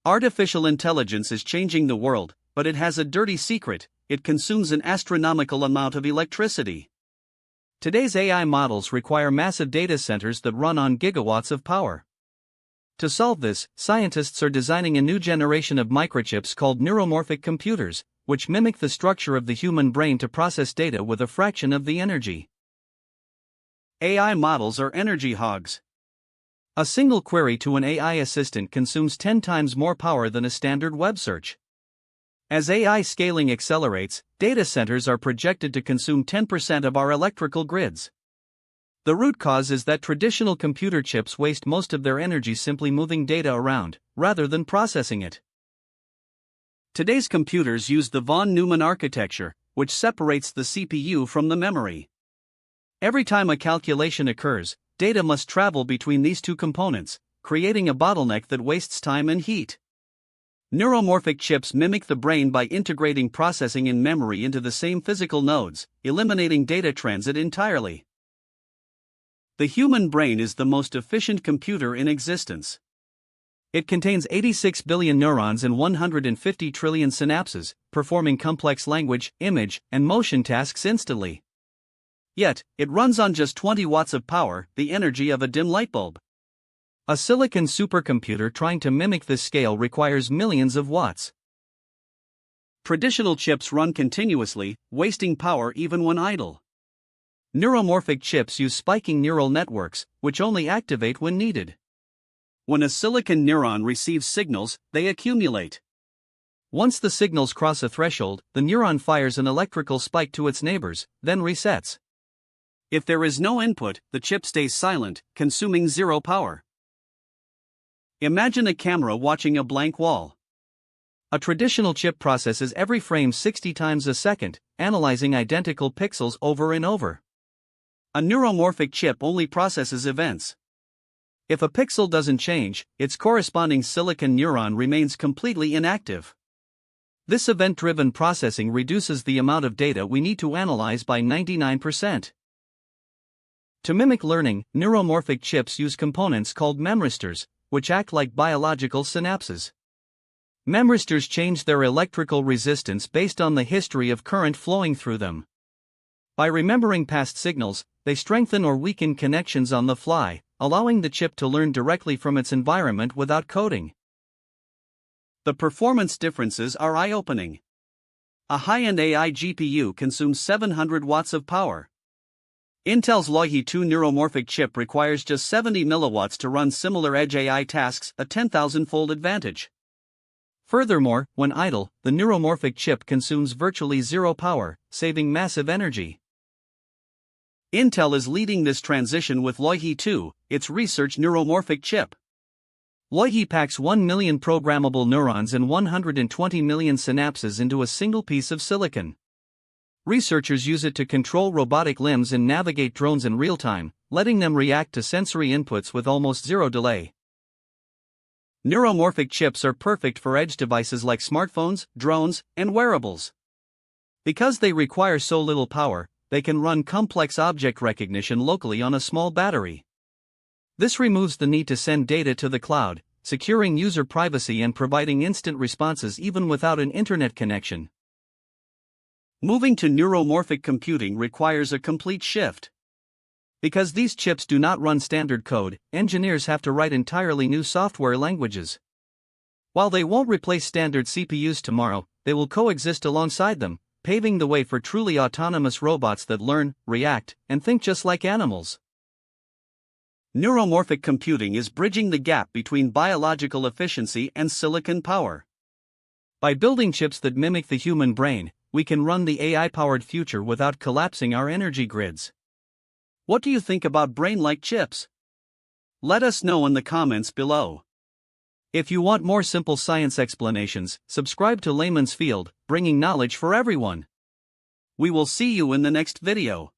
Artificial intelligence is changing the world, but it has a dirty secret: it consumes an astronomical amount of electricity. Today's AI models require massive data centers that run on gigawatts of power. To solve this, scientists are designing a new generation of microchips called neuromorphic computers, which mimic the structure of the human brain to process data with a fraction of the energy. AI models are energy hogs. A single query to an AI assistant consumes 10 times more power than a standard web search. As AI scaling accelerates, data centers are projected to consume 10% of our electrical grids. The root cause is that traditional computer chips waste most of their energy simply moving data around, rather than processing it. Today's computers use the von Neumann architecture, which separates the CPU from the memory. Every time a calculation occurs, data must travel between these two components, creating a bottleneck that wastes time and heat. Neuromorphic chips mimic the brain by integrating processing and memory into the same physical nodes, eliminating data transit entirely. The human brain is the most efficient computer in existence. It contains 86 billion neurons and 150 trillion synapses, performing complex language, image, and motion tasks instantly. Yet, it runs on just 20 watts of power, the energy of a dim light bulb. A silicon supercomputer trying to mimic this scale requires millions of watts. Traditional chips run continuously, wasting power even when idle. Neuromorphic chips use spiking neural networks, which only activate when needed. When a silicon neuron receives signals, they accumulate. Once the signals cross a threshold, the neuron fires an electrical spike to its neighbors, then resets. If there is no input, the chip stays silent, consuming zero power. Imagine a camera watching a blank wall. A traditional chip processes every frame 60 times a second, analyzing identical pixels over and over. A neuromorphic chip only processes events. If a pixel doesn't change, its corresponding silicon neuron remains completely inactive. This event-driven processing reduces the amount of data we need to analyze by 99%. To mimic learning, neuromorphic chips use components called memristors, which act like biological synapses. Memristors change their electrical resistance based on the history of current flowing through them. By remembering past signals, they strengthen or weaken connections on the fly, allowing the chip to learn directly from its environment without coding. The performance differences are eye-opening. A high-end AI GPU consumes 700 watts of power. Intel's Loihi 2 neuromorphic chip requires just 70 milliwatts to run similar edge AI tasks, a 10,000-fold advantage. Furthermore, when idle, the neuromorphic chip consumes virtually zero power, saving massive energy. Intel is leading this transition with Loihi 2, its research neuromorphic chip. Loihi packs 1 million programmable neurons and 120 million synapses into a single piece of silicon. Researchers use it to control robotic limbs and navigate drones in real time, letting them react to sensory inputs with almost zero delay. Neuromorphic chips are perfect for edge devices like smartphones, drones, and wearables. Because they require so little power, they can run complex object recognition locally on a small battery. This removes the need to send data to the cloud, securing user privacy and providing instant responses even without an internet connection. Moving to neuromorphic computing requires a complete shift. Because these chips do not run standard code, engineers have to write entirely new software languages. While they won't replace standard CPUs tomorrow, they will coexist alongside them, paving the way for truly autonomous robots that learn, react, and think just like animals. Neuromorphic computing is bridging the gap between biological efficiency and silicon power. By building chips that mimic the human brain, we can run the AI-powered future without collapsing our energy grids. What do you think about brain-like chips? Let us know in the comments below. If you want more simple science explanations, subscribe to Layman's Field, bringing knowledge for everyone. We will see you in the next video.